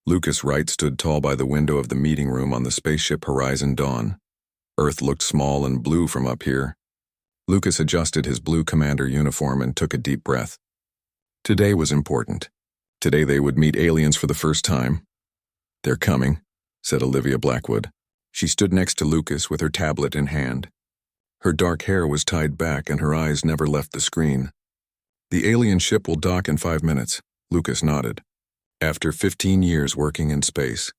Lucas Wright stood tall by the window of the meeting room on the spaceship Horizon Dawn. Earth looked small and blue from up here. Lucas adjusted his blue commander uniform and took a deep breath. Today was important. Today they would meet aliens for the first time. "They're coming," said Olivia Blackwood. She stood next to Lucas with her tablet in hand. Her dark hair was tied back and her eyes never left the screen. "The alien ship will dock in 5 minutes," Lucas nodded. After 15 years working in space,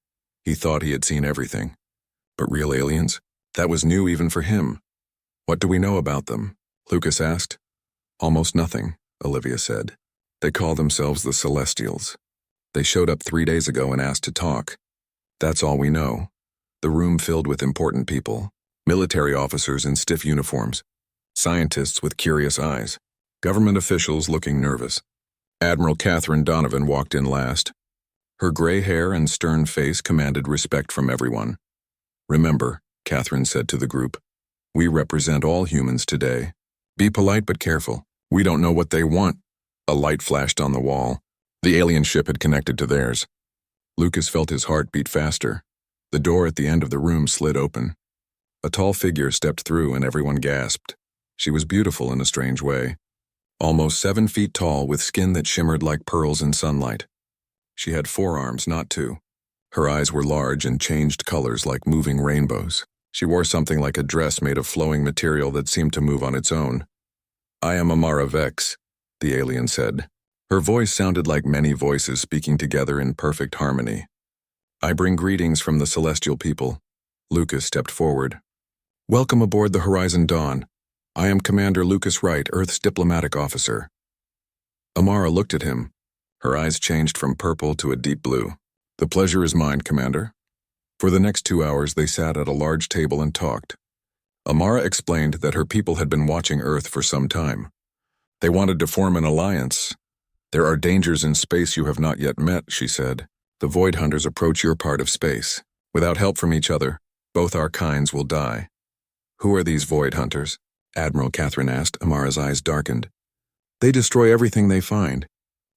he thought he had seen everything. But real aliens? That was new even for him. "What do we know about them?" Lucas asked. "Almost nothing," Olivia said. "They call themselves the Celestials. They showed up 3 days ago and asked to talk. That's all we know." The room filled with important people, military officers in stiff uniforms, scientists with curious eyes, government officials looking nervous. Admiral Catherine Donovan walked in last. Her gray hair and stern face commanded respect from everyone. "Remember," Catherine said to the group, "we represent all humans today. Be polite but careful. We don't know what they want." A light flashed on the wall. The alien ship had connected to theirs. Lucas felt his heart beat faster. The door at the end of the room slid open. A tall figure stepped through and everyone gasped. She was beautiful in a strange way. Almost 7 feet tall with skin that shimmered like pearls in sunlight. She had 4 arms, not 2. Her eyes were large and changed colors like moving rainbows. She wore something like a dress made of flowing material that seemed to move on its own. "I am Amara Vex," the alien said. Her voice sounded like many voices speaking together in perfect harmony. "I bring greetings from the celestial people." Lucas stepped forward. "Welcome aboard the Horizon Dawn. I am Commander Lucas Wright, Earth's diplomatic officer." Amara looked at him. Her eyes changed from purple to a deep blue. "The pleasure is mine, Commander." For the next 2 hours they sat at a large table and talked. Amara explained that her people had been watching Earth for some time. They wanted to form an alliance. "There are dangers in space you have not yet met," she said. "The Void Hunters approach your part of space. Without help from each other, both our kinds will die." "Who are these Void Hunters?" Admiral Catherine asked. Amara's eyes darkened. "They destroy everything they find.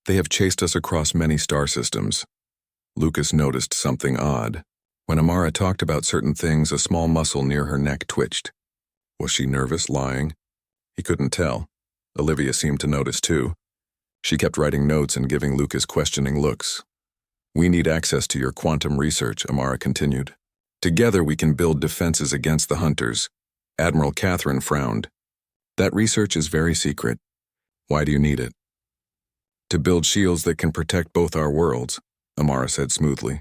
They have chased us across many star systems." Lucas noticed something odd. When Amara talked about certain things, a small muscle near her neck twitched. Was she nervous, lying? He couldn't tell. Olivia seemed to notice too. She kept writing notes and giving Lucas questioning looks. "We need access to your quantum research," Amara continued. "Together we can build defenses against the Hunters." Admiral Catherine frowned. "That research is very secret. Why do you need it?" "To build shields that can protect both our worlds," Amara said smoothly.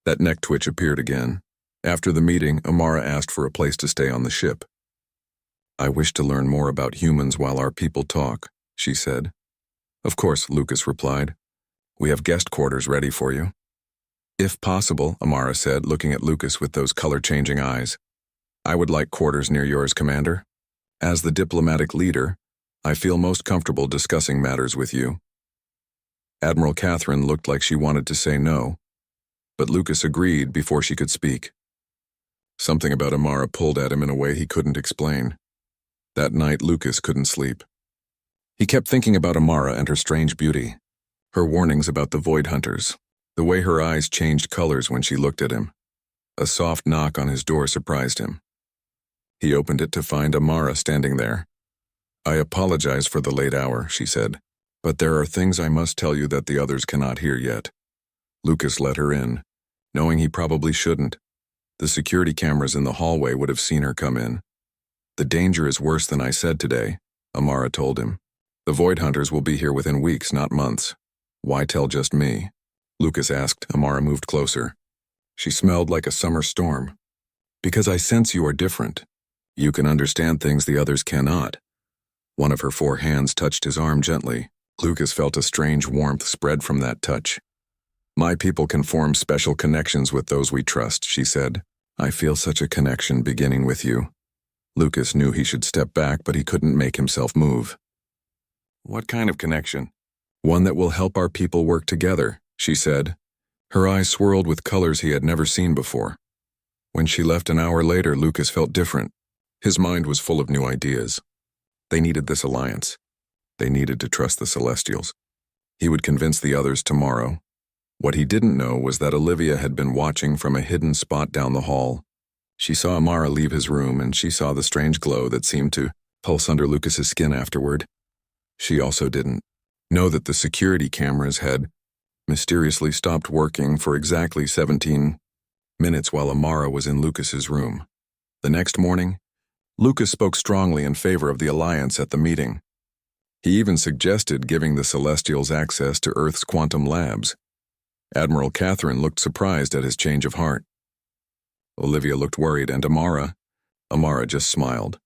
That neck twitch appeared again. After the meeting, Amara asked for a place to stay on the ship. "I wish to learn more about humans while our people talk," she said. "Of course," Lucas replied. "We have guest quarters ready for you." "If possible," Amara said, looking at Lucas with those color-changing eyes. "I would like quarters near yours, Commander. As the diplomatic leader, I feel most comfortable discussing matters with you." Admiral Catherine looked like she wanted to say no, but Lucas agreed before she could speak. Something about Amara pulled at him in a way he couldn't explain. That night, Lucas couldn't sleep. He kept thinking about Amara and her strange beauty, her warnings about the Void Hunters, the way her eyes changed colors when she looked at him. A soft knock on his door surprised him. He opened it to find Amara standing there. "I apologize for the late hour," she said, "but there are things I must tell you that the others cannot hear yet." Lucas let her in, knowing he probably shouldn't. The security cameras in the hallway would have seen her come in. "The danger is worse than I said today," Amara told him. "The Void Hunters will be here within weeks, not months. Why tell just me?" Lucas asked. Amara moved closer. She smelled like a summer storm. "Because I sense you are different. You can understand things the others cannot." One of her 4 hands touched his arm gently. Lucas felt a strange warmth spread from that touch. "My people can form special connections with those we trust," she said. "I feel such a connection beginning with you." Lucas knew he should step back, but he couldn't make himself move. "What kind of connection?" "One that will help our people work together," she said. Her eyes swirled with colors he had never seen before. When she left an hour later, Lucas felt different. His mind was full of new ideas. They needed this alliance. They needed to trust the Celestials. He would convince the others tomorrow. What he didn't know was that Olivia had been watching from a hidden spot down the hall. She saw Amara leave his room, and she saw the strange glow that seemed to pulse under Lucas's skin afterward. She also didn't know that the security cameras had mysteriously stopped working for exactly 17 minutes while Amara was in Lucas's room. The next morning, Lucas spoke strongly in favor of the Alliance at the meeting. He even suggested giving the Celestials access to Earth's quantum labs. Admiral Catherine looked surprised at his change of heart. Olivia looked worried, and Amara just smiled,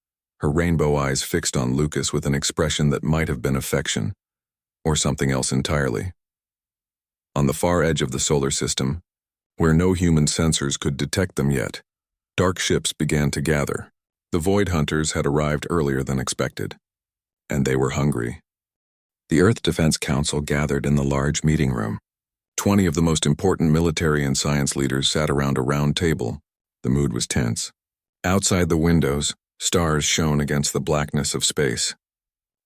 her rainbow eyes fixed on Lucas with an expression that might have been affection, or something else entirely. On the far edge of the solar system, where no human sensors could detect them yet, dark ships began to gather. The Void Hunters had arrived earlier than expected, and they were hungry. The Earth Defense Council gathered in the large meeting room. 20 of the most important military and science leaders sat around a round table. The mood was tense. Outside the windows, stars shone against the blackness of space.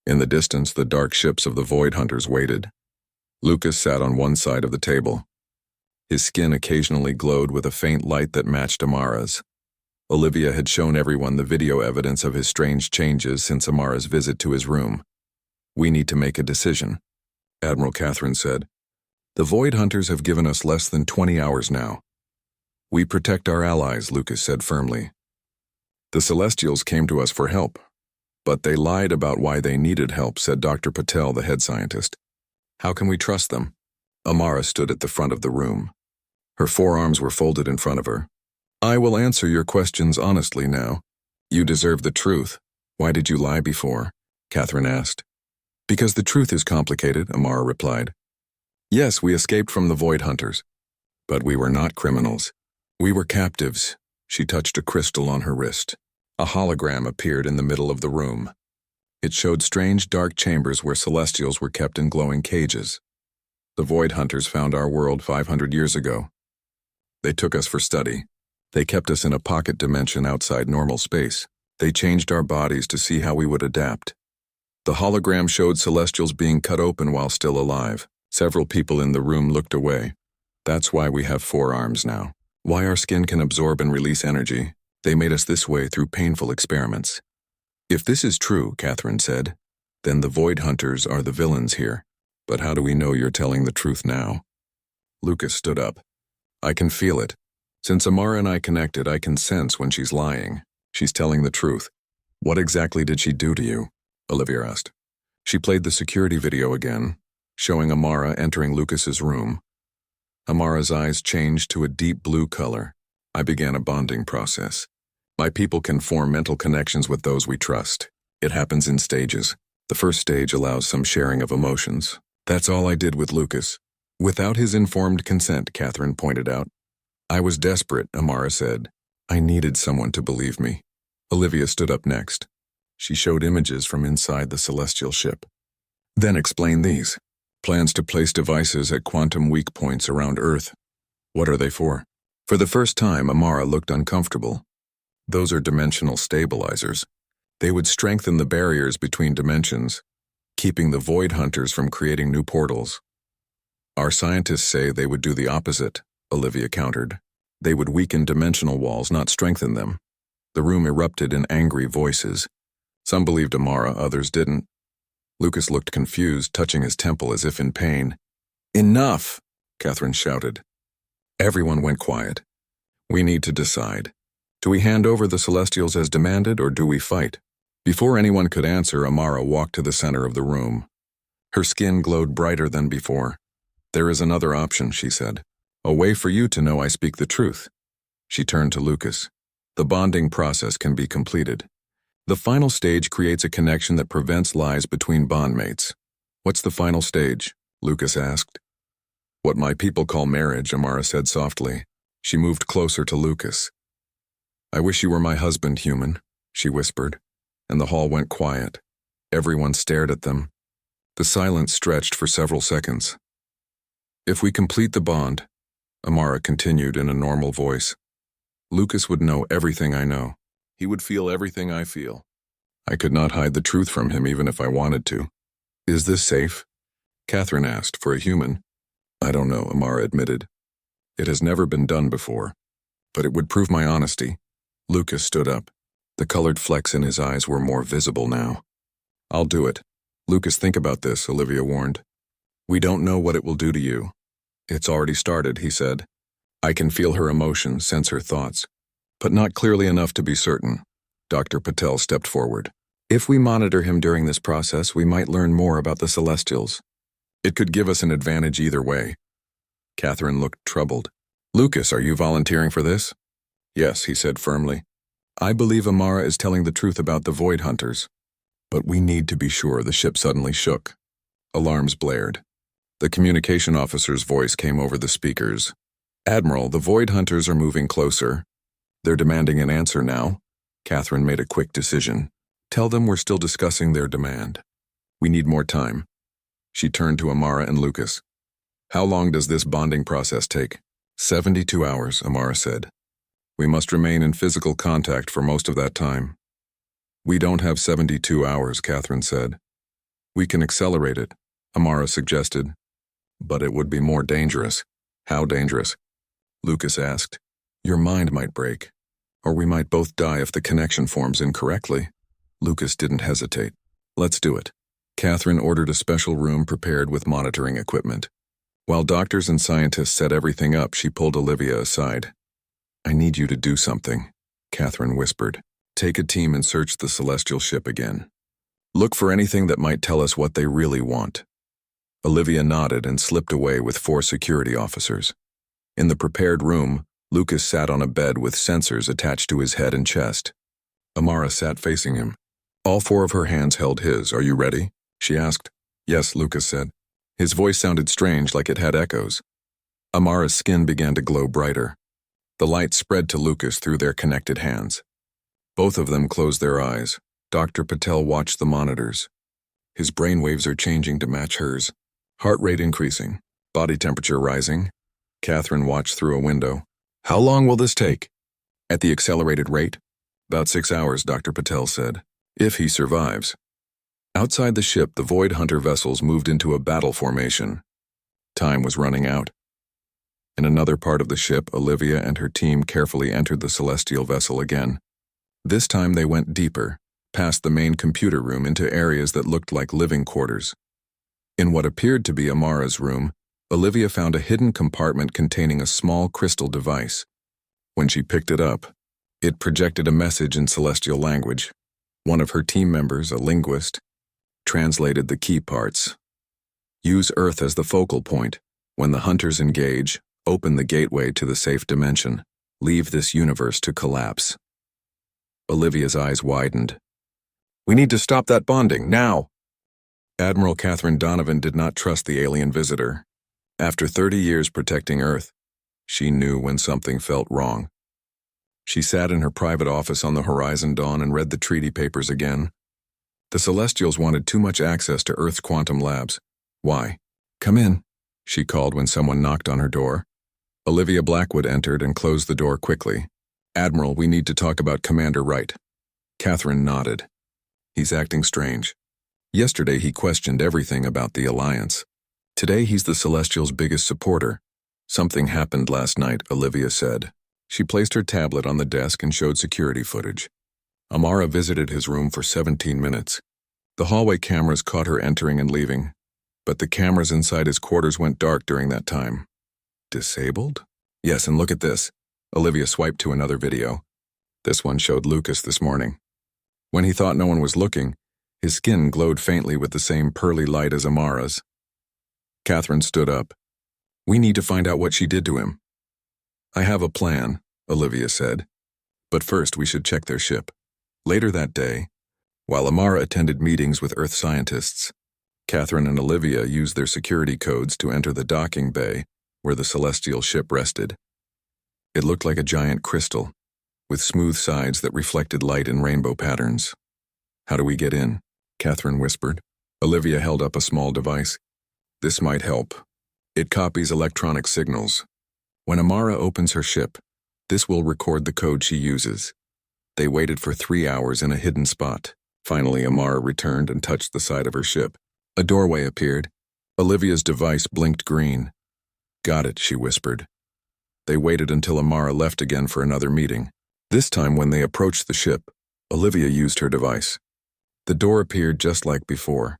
In the distance, the dark ships of the Void Hunters waited. Lucas sat on one side of the table. His skin occasionally glowed with a faint light that matched Amara's. Olivia had shown everyone the video evidence of his strange changes since Amara's visit to his room. "We need to make a decision," Admiral Catherine said. "The Void Hunters have given us less than 20 hours now." "We protect our allies," Lucas said firmly. "The Celestials came to us for help, but they lied about why they needed help," said Dr. Patel, the head scientist. "How can we trust them?" Amara stood at the front of the room. Her forearms were folded in front of her. "I will answer your questions honestly now. You deserve the truth. Why did you lie before?" Catherine asked. "Because the truth is complicated," Amara replied. "Yes, we escaped from the Void Hunters, but we were not criminals. We were captives." She touched a crystal on her wrist. A hologram appeared in the middle of the room. It showed strange dark chambers where Celestials were kept in glowing cages. "The Void Hunters found our world 500 years ago. They took us for study. They kept us in a pocket dimension outside normal space. They changed our bodies to see how we would adapt." The hologram showed Celestials being cut open while still alive. Several people in the room looked away. "That's why we have 4 arms now. Why our skin can absorb and release energy. They made us this way through painful experiments." "If this is true," Catherine said, "then the Void Hunters are the villains here. But how do we know you're telling the truth now?" Lucas stood up. "I can feel it. Since Amara and I connected, I can sense when she's lying. She's telling the truth." "What exactly did she do to you?" Olivia asked. She played the security video again, showing Amara entering Lucas's room. Amara's eyes changed to a deep blue color. "I began a bonding process. My people can form mental connections with those we trust. It happens in stages. The first stage allows some sharing of emotions. That's all I did with Lucas. Without his informed consent," Catherine pointed out. "I was desperate," Amara said. "I needed someone to believe me." Olivia stood up next. She showed images from inside the celestial ship. "Then explain these. Plans to place devices at quantum weak points around Earth. What are they for?" For the first time, Amara looked uncomfortable. "Those are dimensional stabilizers. They would strengthen the barriers between dimensions, keeping the Void Hunters from creating new portals." "Our scientists say they would do the opposite," Olivia countered. "They would weaken dimensional walls, not strengthen them." The room erupted in angry voices. Some believed Amara, others didn't. Lucas looked confused, touching his temple as if in pain. "Enough!" Catherine shouted. Everyone went quiet. "We need to decide. Do we hand over the Celestials as demanded, or do we fight?" Before anyone could answer, Amara walked to the center of the room. Her skin glowed brighter than before. "There is another option," she said. "A way for you to know I speak the truth." She turned to Lucas. "The bonding process can be completed. The final stage creates a connection that prevents lies between bondmates." "What's the final stage?" Lucas asked. "What my people call marriage," Amara said softly. She moved closer to Lucas. "I wish you were my husband, human," she whispered, and the hall went quiet. Everyone stared at them. The silence stretched for several seconds. "If we complete the bond," Amara continued in a normal voice, "Lucas would know everything I know. He would feel everything I feel. I could not hide the truth from him even if I wanted to." "Is this safe?" Catherine asked. "For a human?" I don't know, Amara admitted. It has never been done before, but it would prove my honesty. Lucas stood up. The colored flecks in his eyes were more visible now. I'll do it. Lucas, think about this, Olivia warned. We don't know what it will do to you. It's already started, he said. I can feel her emotion, sense her thoughts, but not clearly enough to be certain. Dr. Patel stepped forward. If we monitor him during this process, we might learn more about the Celestials. It could give us an advantage either way. Catherine looked troubled. Lucas, are you volunteering for this? Yes, he said firmly. I believe Amara is telling the truth about the Void Hunters. But we need to be sure. The ship suddenly shook. Alarms blared. The communication officer's voice came over the speakers. Admiral, the Void Hunters are moving closer. They're demanding an answer now. Catherine made a quick decision. Tell them we're still discussing their demand. We need more time. She turned to Amara and Lucas. How long does this bonding process take? 72 hours, Amara said. We must remain in physical contact for most of that time. We don't have 72 hours, Catherine said. We can accelerate it, Amara suggested. But it would be more dangerous. How dangerous? Lucas asked. Your mind might break, or we might both die if the connection forms incorrectly. Lucas didn't hesitate. Let's do it. Catherine ordered a special room prepared with monitoring equipment. While doctors and scientists set everything up, she pulled Olivia aside. I need you to do something, Catherine whispered. Take a team and search the celestial ship again. Look for anything that might tell us what they really want. Olivia nodded and slipped away with 4 security officers. In the prepared room, Lucas sat on a bed with sensors attached to his head and chest. Amara sat facing him. All 4 of her hands held his. Are you ready? She asked. Yes, Lucas said. His voice sounded strange, like it had echoes. Amara's skin began to glow brighter. The light spread to Lucas through their connected hands. Both of them closed their eyes. Dr. Patel watched the monitors. His brainwaves are changing to match hers. Heart rate increasing. Body temperature rising. Catherine watched through a window. How long will this take? At the accelerated rate? About 6 hours, Dr. Patel said. If he survives. Outside the ship, the Void Hunter vessels moved into a battle formation. Time was running out. In another part of the ship, Olivia and her team carefully entered the celestial vessel again. This time they went deeper, past the main computer room into areas that looked like living quarters. In what appeared to be Amara's room, Olivia found a hidden compartment containing a small crystal device. When she picked it up, it projected a message in celestial language. One of her team members, a linguist, translated the key parts. Use Earth as the focal point. When the hunters engage, open the gateway to the safe dimension. Leave this universe to collapse. Olivia's eyes widened. We need to stop that bonding, now! Admiral Catherine Donovan did not trust the alien visitor. After 30 years protecting Earth, she knew when something felt wrong. She sat in her private office on the Horizon Dawn and read the treaty papers again. The Celestials wanted too much access to Earth's quantum labs. Why? Come in, she called when someone knocked on her door. Olivia Blackwood entered and closed the door quickly. Admiral, we need to talk about Commander Wright. Catherine nodded. He's acting strange. Yesterday he questioned everything about the Alliance. Today he's the Celestials' biggest supporter. Something happened last night, Olivia said. She placed her tablet on the desk and showed security footage. Amara visited his room for 17 minutes. The hallway cameras caught her entering and leaving, but the cameras inside his quarters went dark during that time. Disabled? Yes, and look at this. Olivia swiped to another video. This one showed Lucas this morning. When he thought no one was looking, his skin glowed faintly with the same pearly light as Amara's. Catherine stood up. We need to find out what she did to him. I have a plan, Olivia said. But first we should check their ship. Later that day, while Amara attended meetings with Earth scientists, Catherine and Olivia used their security codes to enter the docking bay where the celestial ship rested. It looked like a giant crystal, with smooth sides that reflected light in rainbow patterns. How do we get in? Catherine whispered. Olivia held up a small device. This might help. It copies electronic signals. When Amara opens her ship, this will record the code she uses. They waited for 3 hours in a hidden spot. Finally, Amara returned and touched the side of her ship. A doorway appeared. Olivia's device blinked green. Got it, she whispered. They waited until Amara left again for another meeting. This time when they approached the ship, Olivia used her device. The door appeared just like before.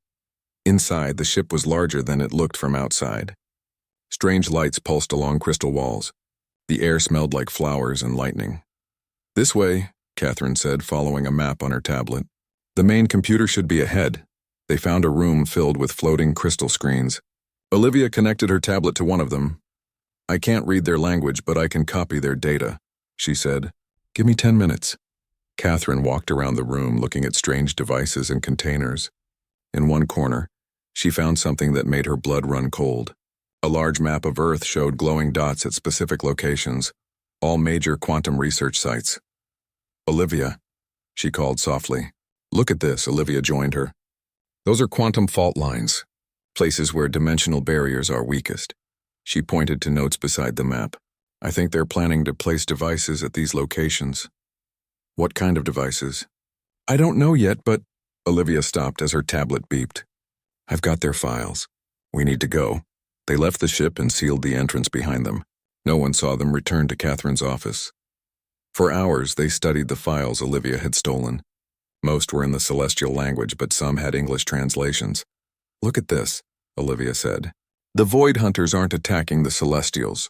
Inside, the ship was larger than it looked from outside. Strange lights pulsed along crystal walls. The air smelled like flowers and lightning. This way, Catherine said, following a map on her tablet. The main computer should be ahead. They found a room filled with floating crystal screens. Olivia connected her tablet to one of them. I can't read their language, but I can copy their data, she said. Give me 10 minutes. Catherine walked around the room looking at strange devices and containers. In one corner, she found something that made her blood run cold. A large map of Earth showed glowing dots at specific locations, all major quantum research sites. Olivia, she called softly. Look at this, Olivia joined her. Those are quantum fault lines, places where dimensional barriers are weakest. She pointed to notes beside the map. I think they're planning to place devices at these locations. What kind of devices? I don't know yet, but... Olivia stopped as her tablet beeped. I've got their files. We need to go. They left the ship and sealed the entrance behind them. No one saw them return to Catherine's office. For hours, they studied the files Olivia had stolen. Most were in the celestial language, but some had English translations. Look at this, Olivia said. The Void Hunters aren't attacking the Celestials.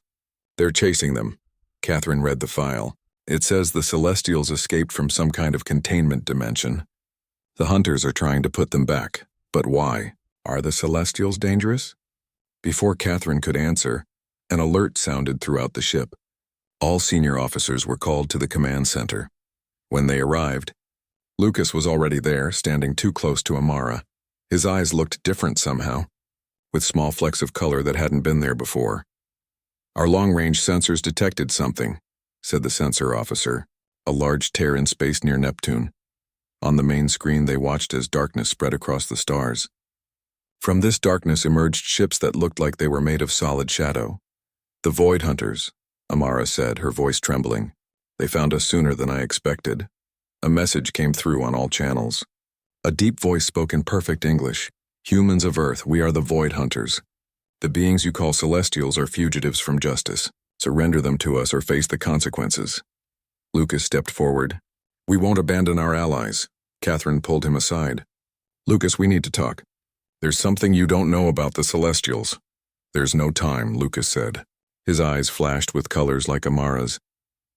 They're chasing them. Catherine read the file. It says the Celestials escaped from some kind of containment dimension. The Hunters are trying to put them back. But why? Are the Celestials dangerous? Before Catherine could answer, an alert sounded throughout the ship. All senior officers were called to the command center. When they arrived, Lucas was already there, standing too close to Amara. His eyes looked different somehow, with small flecks of color that hadn't been there before. Our long-range sensors detected something, said the sensor officer, a large tear in space near Neptune. On the main screen they watched as darkness spread across the stars. From this darkness emerged ships that looked like they were made of solid shadow. The Void Hunters, Amara said, her voice trembling. They found us sooner than I expected. A message came through on all channels. A deep voice spoke in perfect English. Humans of Earth, we are the Void Hunters. The beings you call Celestials are fugitives from justice. Surrender them to us or face the consequences. Lucas stepped forward. We won't abandon our allies. Catherine pulled him aside. Lucas, we need to talk. There's something you don't know about the Celestials. There's no time, Lucas said. His eyes flashed with colors like Amara's.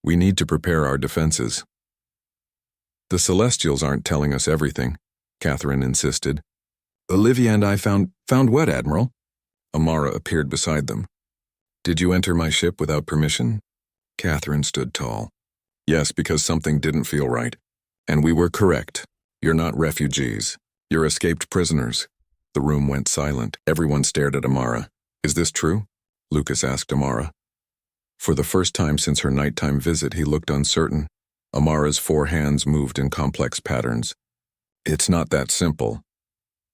We need to prepare our defenses. The Celestials aren't telling us everything, Catherine insisted. Olivia and I found what, Admiral? Amara appeared beside them. Did you enter my ship without permission? Catherine stood tall. Yes, because something didn't feel right. And we were correct. You're not refugees. You're escaped prisoners. The room went silent. Everyone stared at Amara. Is this true? Lucas asked Amara. For the first time since her nighttime visit, he looked uncertain. Amara's 4 hands moved in complex patterns. It's not that simple.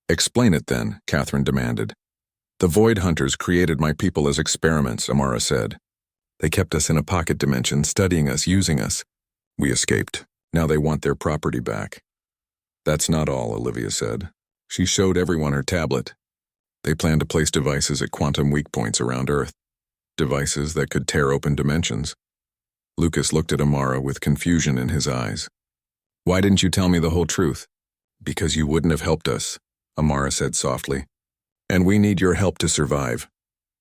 Explain it then, Catherine demanded. The Void Hunters created my people as experiments, Amara said. They kept us in a pocket dimension, studying us, using us. We escaped. Now they want their property back. That's not all, Olivia said. She showed everyone her tablet. They plan to place devices at quantum weak points around Earth. Devices that could tear open dimensions. Lucas looked at Amara with confusion in his eyes. Why didn't you tell me the whole truth? Because you wouldn't have helped us, Amara said softly. And we need your help to survive.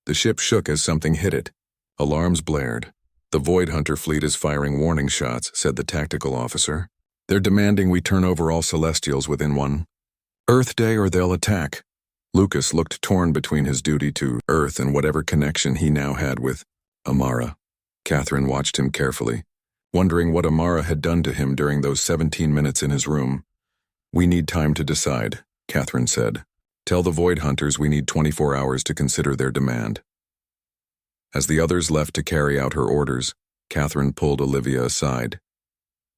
The ship shook as something hit it. Alarms blared. The Void Hunter fleet is firing warning shots, said the tactical officer. They're demanding we turn over all Celestials within one Earth day or they'll attack. Lucas looked torn between his duty to Earth and whatever connection he now had with Amara. Catherine watched him carefully, wondering what Amara had done to him during those 17 minutes in his room. We need time to decide, Catherine said. Tell the Void Hunters we need 24 hours to consider their demand. As the others left to carry out her orders, Catherine pulled Olivia aside.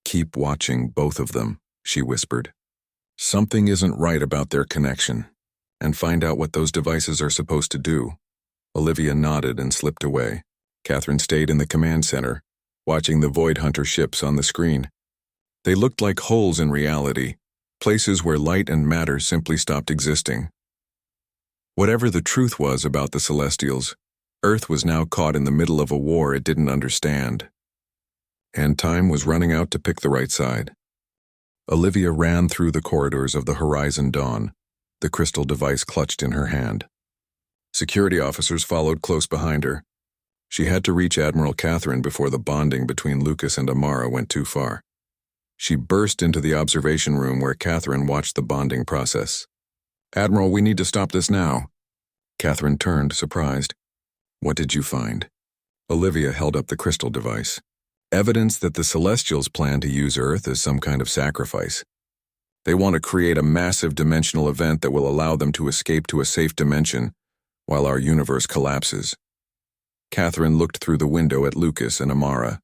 Keep watching both of them, she whispered. Something isn't right about their connection, and find out what those devices are supposed to do. Olivia nodded and slipped away. Catherine stayed in the command center, watching the Void Hunter ships on the screen. They looked like holes in reality, places where light and matter simply stopped existing. Whatever the truth was about the Celestials, Earth was now caught in the middle of a war it didn't understand. And time was running out to pick the right side. Olivia ran through the corridors of the Horizon Dawn, the crystal device clutched in her hand. Security officers followed close behind her. She had to reach Admiral Catherine before the bonding between Lucas and Amara went too far. She burst into the observation room where Catherine watched the bonding process. "Admiral, we need to stop this now." Catherine turned, surprised. "What did you find?" Olivia held up the crystal device. "Evidence that the Celestials plan to use Earth as some kind of sacrifice. They want to create a massive dimensional event that will allow them to escape to a safe dimension while our universe collapses." Catherine looked through the window at Lucas and Amara.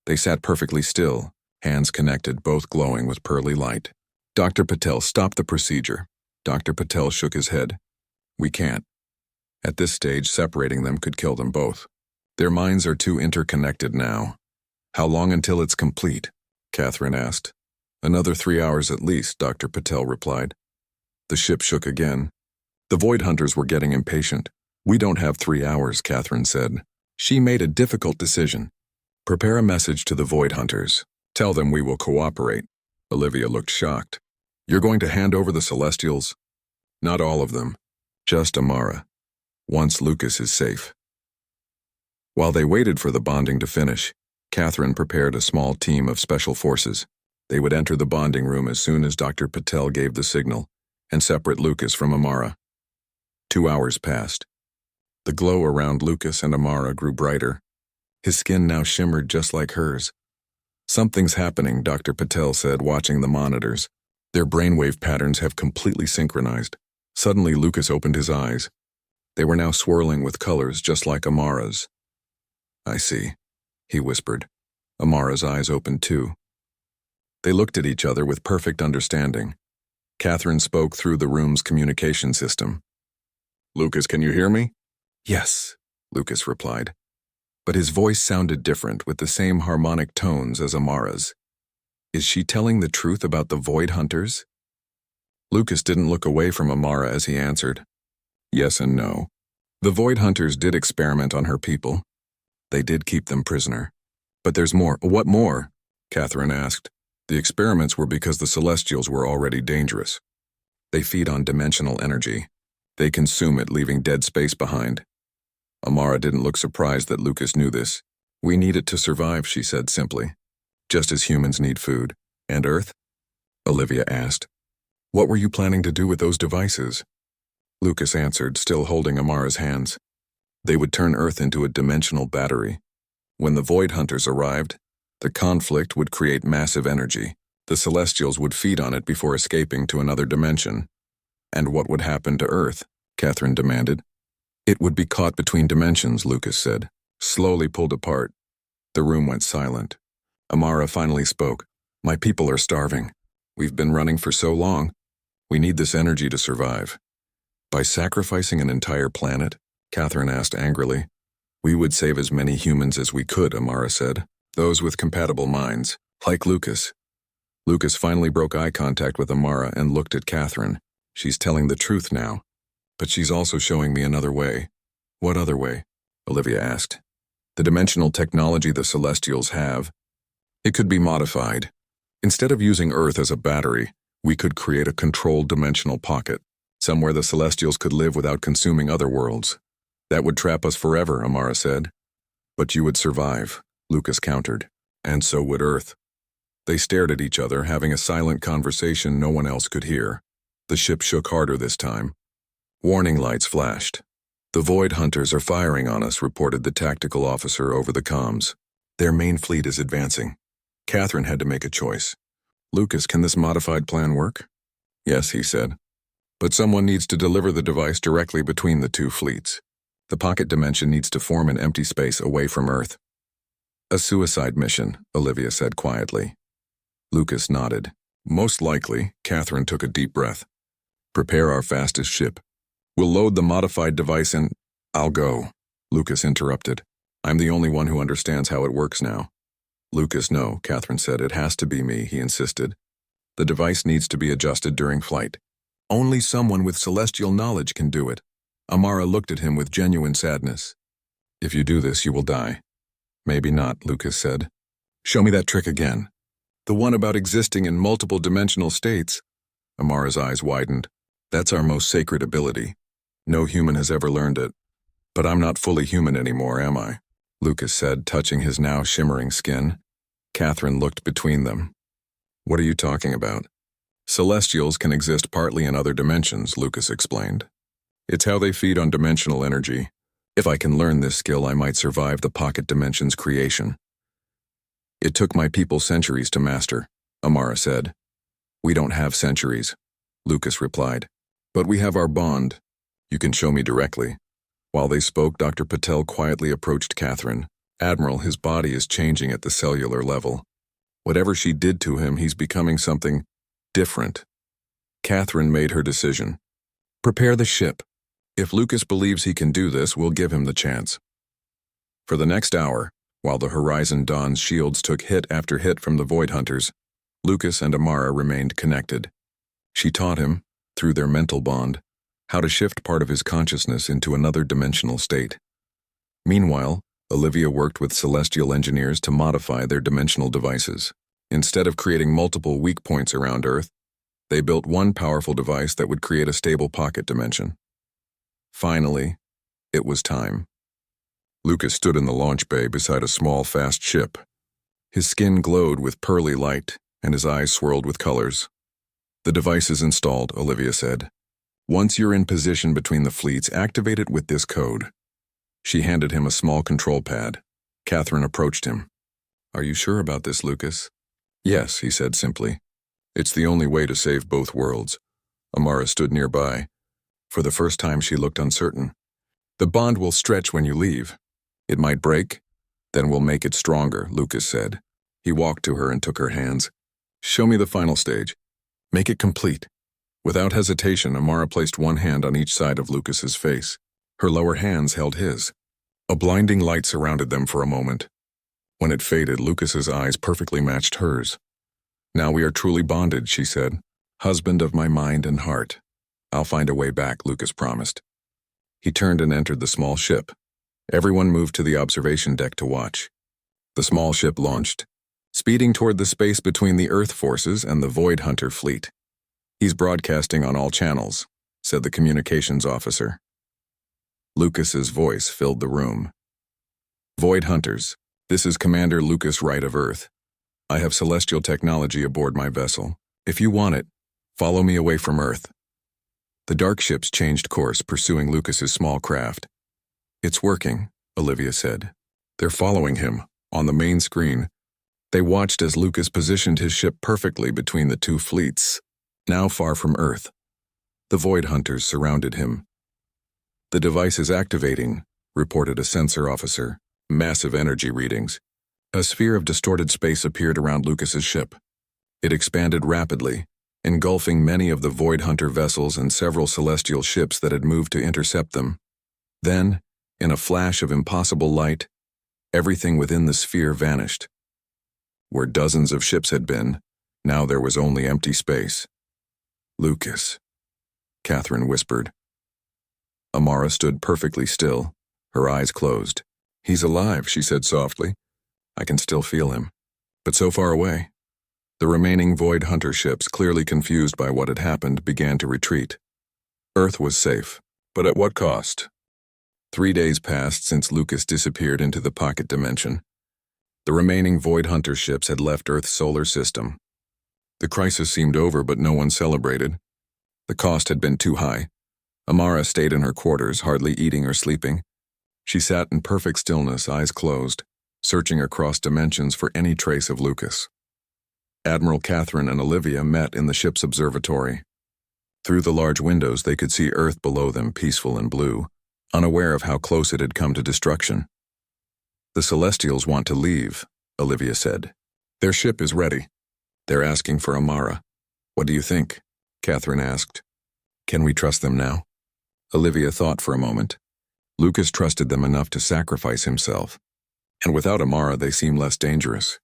They sat perfectly still, hands connected, both glowing with pearly light. "Dr. Patel, stop the procedure." Dr. Patel shook his head. "We can't. At this stage, separating them could kill them both. Their minds are too interconnected now." "How long until it's complete?" Catherine asked. "Another 3 hours at least," Dr. Patel replied. The ship shook again. The Void Hunters were getting impatient. "We don't have 3 hours," Catherine said. She made a difficult decision. "Prepare a message to the Void Hunters. Tell them we will cooperate." Olivia looked shocked. "You're going to hand over the Celestials?" "Not all of them. Just Amara. Once Lucas is safe." While they waited for the bonding to finish, Catherine prepared a small team of special forces. They would enter the bonding room as soon as Dr. Patel gave the signal and separate Lucas from Amara. 2 hours passed. The glow around Lucas and Amara grew brighter. His skin now shimmered just like hers. "Something's happening," Dr. Patel said, watching the monitors. "Their brainwave patterns have completely synchronized." Suddenly, Lucas opened his eyes. They were now swirling with colors just like Amara's. "I see," he whispered. Amara's eyes opened too. They looked at each other with perfect understanding. Catherine spoke through the room's communication system. "Lucas, can you hear me?" "Yes," Lucas replied. But his voice sounded different, with the same harmonic tones as Amara's. "Is she telling the truth about the Void Hunters?" Lucas didn't look away from Amara as he answered. "Yes and no. The Void Hunters did experiment on her people. They did keep them prisoner. But there's more." "What more?" Catherine asked. "The experiments were because the Celestials were already dangerous. They feed on dimensional energy. They consume it, leaving dead space behind." Amara didn't look surprised that Lucas knew this. "We need it to survive," she said simply. "Just as humans need food." "And Earth?" Olivia asked. "What were you planning to do with those devices?" Lucas answered, still holding Amara's hands. "They would turn Earth into a dimensional battery. When the Void Hunters arrived, the conflict would create massive energy. The Celestials would feed on it before escaping to another dimension." "And what would happen to Earth?" Catherine demanded. "It would be caught between dimensions," Lucas said. "Slowly pulled apart." The room went silent. Amara finally spoke. "My people are starving. We've been running for so long. We need this energy to survive." "By sacrificing an entire planet?" Catherine asked angrily. "We would save as many humans as we could," Amara said. "Those with compatible minds, like Lucas." Lucas finally broke eye contact with Amara and looked at Catherine. "She's telling the truth now. But she's also showing me another way." "What other way?" Olivia asked. "The dimensional technology the Celestials have. It could be modified. Instead of using Earth as a battery, we could create a controlled dimensional pocket, somewhere the Celestials could live without consuming other worlds. That would trap us forever," Amara said. "But you would survive," Lucas countered. "And so would Earth." They stared at each other, having a silent conversation no one else could hear. The ship shook harder this time. Warning lights flashed. "The Void Hunters are firing on us," reported the tactical officer over the comms. "Their main fleet is advancing." Catherine had to make a choice. "Lucas, can this modified plan work?" "Yes," he said. "But someone needs to deliver the device directly between the two fleets. The pocket dimension needs to form an empty space away from Earth." "A suicide mission," Olivia said quietly. Lucas nodded. "Most likely." Catherine took a deep breath. "Prepare our fastest ship. We'll load the modified device in—" "I'll go," Lucas interrupted. "I'm the only one who understands how it works now." "Lucas, no," Catherine said. "It has to be me," he insisted. "The device needs to be adjusted during flight. Only someone with celestial knowledge can do it." Amara looked at him with genuine sadness. If you do this, you will die. Maybe not, Lucas said. Show me that trick again. The one about existing in multiple dimensional states. Amara's eyes widened. That's our most sacred ability. No human has ever learned it. But I'm not fully human anymore, am I? Lucas said, touching his now shimmering skin. Catherine looked between them. What are you talking about? Celestials can exist partly in other dimensions, Lucas explained. It's how they feed on dimensional energy. If I can learn this skill, I might survive the pocket dimension's creation. It took my people centuries to master, Amara said. We don't have centuries, Lucas replied. But we have our bond. You can show me directly. While they spoke, Dr. Patel quietly approached Catherine. Admiral, his body is changing at the cellular level. Whatever she did to him, he's becoming something different. Catherine made her decision. Prepare the ship. If Lucas believes he can do this, we'll give him the chance. For the next hour, while the Horizon Dawn's shields took hit after hit from the Void Hunters, Lucas and Amara remained connected. She taught him, through their mental bond, how to shift part of his consciousness into another dimensional state. Meanwhile, Olivia worked with celestial engineers to modify their dimensional devices. Instead of creating multiple weak points around Earth, they built one powerful device that would create a stable pocket dimension. Finally, it was time. Lucas stood in the launch bay beside a small, fast ship. His skin glowed with pearly light, and his eyes swirled with colors. The device is installed, Olivia said. Once you're in position between the fleets, activate it with this code. She handed him a small control pad. Catherine approached him. Are you sure about this, Lucas? Yes, he said simply. It's the only way to save both worlds. Amara stood nearby. For the first time, she looked uncertain. The bond will stretch when you leave. It might break, then we'll make it stronger, Lucas said. He walked to her and took her hands. Show me the final stage. Make it complete. Without hesitation, Amara placed one hand on each side of Lucas's face. Her lower hands held his. A blinding light surrounded them for a moment. When it faded, Lucas's eyes perfectly matched hers. Now we are truly bonded, she said. Husband of my mind and heart. I'll find a way back, Lucas promised. He turned and entered the small ship. Everyone moved to the observation deck to watch. The small ship launched, speeding toward the space between the Earth forces and the Void Hunter fleet. He's broadcasting on all channels, said the communications officer. Lucas's voice filled the room. Void Hunters, this is Commander Lucas Wright of Earth. I have celestial technology aboard my vessel. If you want it, follow me away from Earth. The dark ships changed course, pursuing Lucas's small craft. It's working, Olivia said. They're following him, on the main screen. They watched as Lucas positioned his ship perfectly between the two fleets, now far from Earth. The Void Hunters surrounded him. The device is activating, reported a sensor officer. Massive energy readings. A sphere of distorted space appeared around Lucas's ship. It expanded rapidly, engulfing many of the Void Hunter vessels and several celestial ships that had moved to intercept them. Then, in a flash of impossible light, everything within the sphere vanished. Where dozens of ships had been, now there was only empty space. Lucas, Catherine whispered. Amara stood perfectly still, her eyes closed. He's alive, she said softly. I can still feel him, but so far away. The remaining Void Hunter ships, clearly confused by what had happened, began to retreat. Earth was safe, but at what cost? 3 days passed since Lucas disappeared into the pocket dimension. The remaining Void Hunter ships had left Earth's solar system. The crisis seemed over, but no one celebrated. The cost had been too high. Amara stayed in her quarters, hardly eating or sleeping. She sat in perfect stillness, eyes closed, searching across dimensions for any trace of Lucas. Admiral Catherine and Olivia met in the ship's observatory. Through the large windows, they could see Earth below them, peaceful and blue, unaware of how close it had come to destruction. The Celestials want to leave, Olivia said. Their ship is ready. They're asking for Amara. What do you think? Catherine asked. Can we trust them now? Olivia thought for a moment. Lucas trusted them enough to sacrifice himself. And without Amara, they seem less dangerous.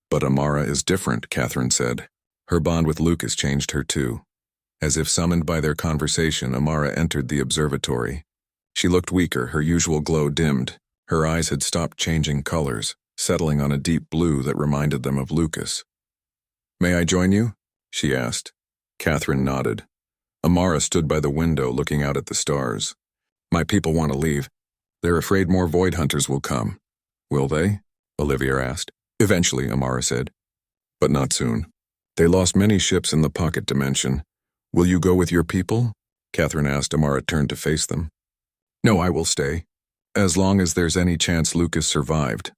But Amara is different, Catherine said. Her bond with Lucas changed her too. As if summoned by their conversation, Amara entered the observatory. She looked weaker, her usual glow dimmed, Her eyes had stopped changing colors, settling on a deep blue that reminded them of Lucas. "May I join you?" she asked. Catherine nodded. Amara stood by the window looking out at the stars. "My people want to leave. They're afraid more void hunters will come." "Will they?" Olivia asked. "Eventually," Amara said. "But not soon. They lost many ships in the pocket dimension. Will you go with your people?" Catherine asked. Amara turned to face them. "No, I will stay. As long as there's any chance Lucas survived."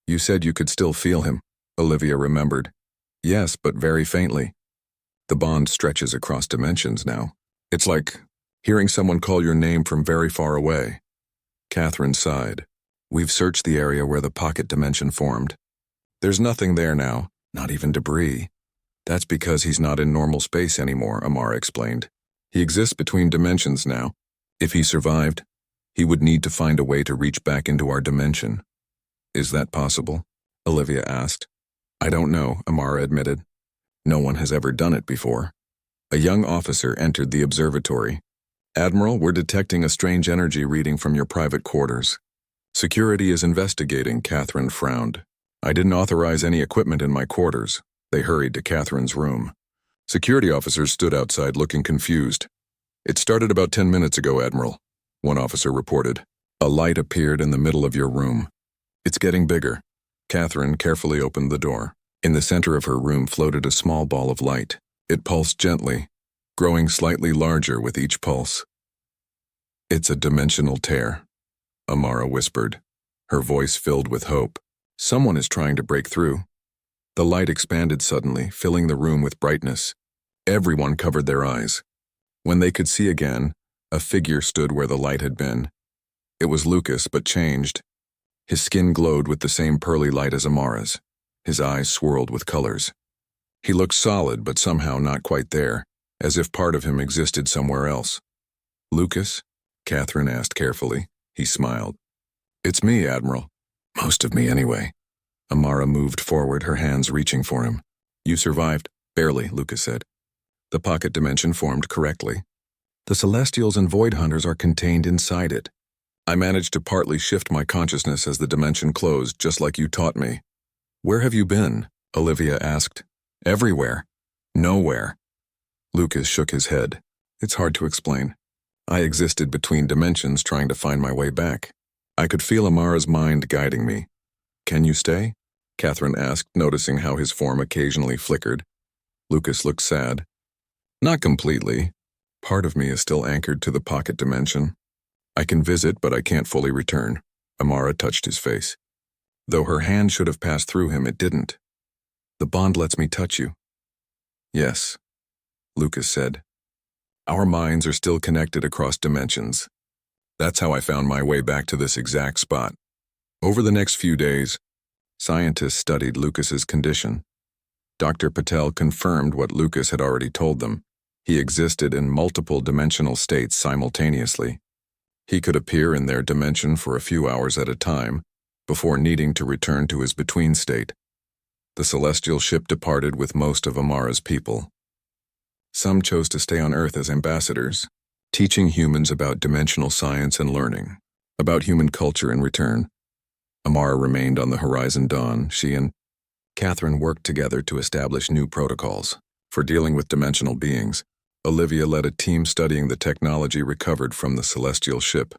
"You said you could still feel him," Olivia remembered. "Yes, but very faintly. The bond stretches across dimensions now. It's like hearing someone call your name from very far away." Catherine sighed. "We've searched the area where the pocket dimension formed. There's nothing there now, not even debris. That's because he's not in normal space anymore," Amara explained. "He exists between dimensions now. If he survived, he would need to find a way to reach back into our dimension." "Is that possible?" Olivia asked. "I don't know," Amara admitted. "No one has ever done it before." A young officer entered the observatory. "Admiral, we're detecting a strange energy reading from your private quarters." "Security is investigating," Catherine frowned. "I didn't authorize any equipment in my quarters." They hurried to Catherine's room. Security officers stood outside looking confused. "It started about 10 minutes ago, Admiral," one officer reported. "A light appeared in the middle of your room. It's getting bigger." Catherine carefully opened the door. In the center of her room floated a small ball of light. It pulsed gently, growing slightly larger with each pulse. "It's a dimensional tear," Amara whispered, her voice filled with hope. "Someone is trying to break through." The light expanded suddenly, filling the room with brightness. Everyone covered their eyes. When they could see again, a figure stood where the light had been. It was Lucas, but changed. His skin glowed with the same pearly light as Amara's. His eyes swirled with colors. He looked solid, but somehow not quite there, as if part of him existed somewhere else. "Lucas?" Catherine asked carefully. He smiled. "It's me, Admiral. Most of me, anyway." Amara moved forward, her hands reaching for him. "You survived." "Barely," Lucas said. "The pocket dimension formed correctly. The Celestials and Void Hunters are contained inside it. I managed to partly shift my consciousness as the dimension closed, just like you taught me." "Where have you been?" Olivia asked. "Everywhere." "Nowhere." Lucas shook his head. "It's hard to explain. I existed between dimensions trying to find my way back. I could feel Amara's mind guiding me." "Can you stay?" Catherine asked, noticing how his form occasionally flickered. Lucas looked sad. "Not completely. Part of me is still anchored to the pocket dimension. I can visit, but I can't fully return." Amara touched his face. Though her hand should have passed through him, it didn't. "The bond lets me touch you." "Yes," Lucas said. "Our minds are still connected across dimensions. That's how I found my way back to this exact spot." Over the next few days, scientists studied Lucas's condition. Dr. Patel confirmed what Lucas had already told them. He existed in multiple dimensional states simultaneously. He could appear in their dimension for a few hours at a time, before needing to return to his between state. The celestial ship departed with most of Amara's people. Some chose to stay on Earth as ambassadors, teaching humans about dimensional science and learning, about human culture in return. Amara remained on the Horizon Dawn. She and Catherine worked together to establish new protocols for dealing with dimensional beings. Olivia led a team studying the technology recovered from the celestial ship,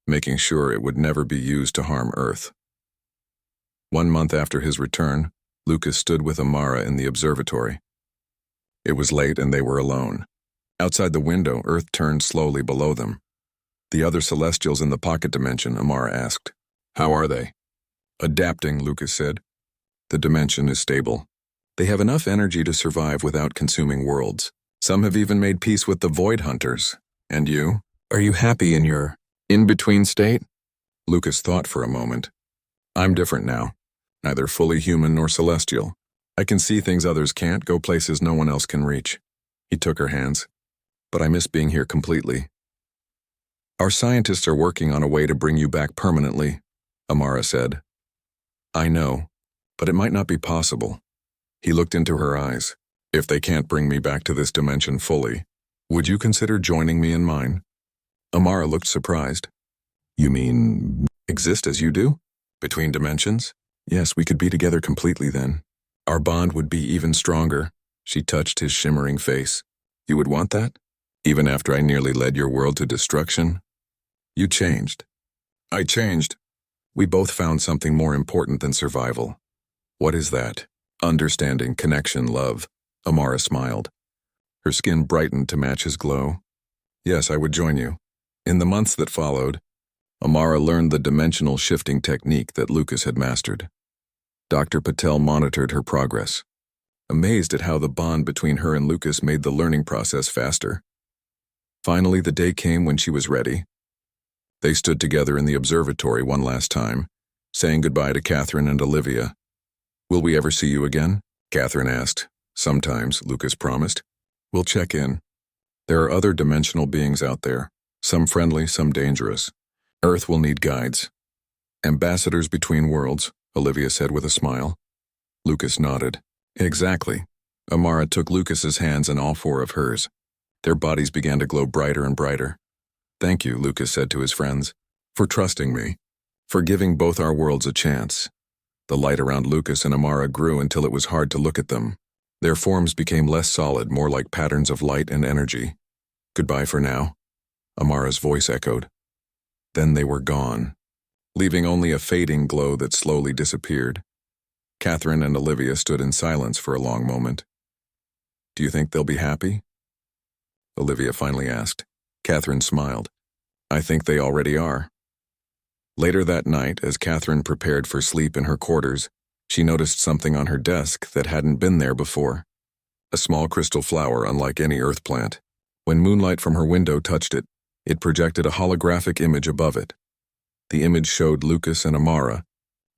making sure it would never be used to harm Earth. 1 month after his return, Lucas stood with Amara in the observatory. It was late and they were alone. Outside the window, Earth turned slowly below them. "The other Celestials in the pocket dimension," Amara asked. "How are they?" "Adapting," Lucas said. "The dimension is stable. They have enough energy to survive without consuming worlds. Some have even made peace with the Void Hunters. And you? Are you happy in your in-between state?" Lucas thought for a moment. "I'm different now. Neither fully human nor celestial. I can see things others can't, go places no one else can reach." He took her hands. "But I miss being here completely." "Our scientists are working on a way to bring you back permanently," Amara said. "I know, but it might not be possible." He looked into her eyes. "If they can't bring me back to this dimension fully, would you consider joining me in mine?" Amara looked surprised. "You mean Exist as you do? Between dimensions? Yes, we could be together completely then. Our bond would be even stronger. She touched his shimmering face. You would want that? Even after I nearly led your world to destruction? You changed. I changed. We both found something more important than survival. What is that? Understanding, connection, love. Amara smiled. Her skin brightened to match his glow. Yes, I would join you. In the months that followed, Amara learned the dimensional shifting technique that Lucas had mastered. Dr. Patel monitored her progress, amazed at how the bond between her and Lucas made the learning process faster. Finally, the day came when she was ready. They stood together in the observatory one last time, saying goodbye to Catherine and Olivia. Will we ever see you again? Catherine asked. Sometimes, Lucas promised. We'll check in. There are other dimensional beings out there, some friendly, some dangerous. Earth will need guides. Ambassadors between worlds, Olivia said with a smile. Lucas nodded. Exactly. Amara took Lucas's hands in all four of hers. Their bodies began to glow brighter and brighter. Thank you, Lucas said to his friends, for trusting me, for giving both our worlds a chance. The light around Lucas and Amara grew until it was hard to look at them. Their forms became less solid, more like patterns of light and energy. Goodbye for now, Amara's voice echoed. Then they were gone, leaving only a fading glow that slowly disappeared. Catherine and Olivia stood in silence for a long moment. Do you think they'll be happy? Olivia finally asked. Catherine smiled. I think they already are. Later that night, as Catherine prepared for sleep in her quarters, she noticed something on her desk that hadn't been there before. A small crystal flower unlike any earth plant. When moonlight from her window touched it, it projected a holographic image above it. The image showed Lucas and Amara,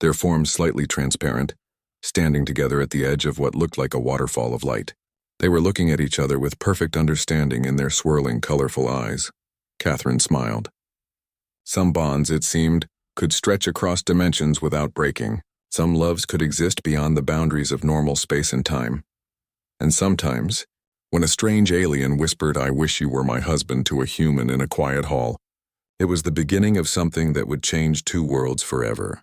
their forms slightly transparent, standing together at the edge of what looked like a waterfall of light. They were looking at each other with perfect understanding in their swirling, colorful eyes. Catherine smiled. Some bonds, it seemed, could stretch across dimensions without breaking. Some loves could exist beyond the boundaries of normal space and time. And sometimes, when a strange alien whispered, "I wish you were my husband," to a human in a quiet hall, it was the beginning of something that would change two worlds forever.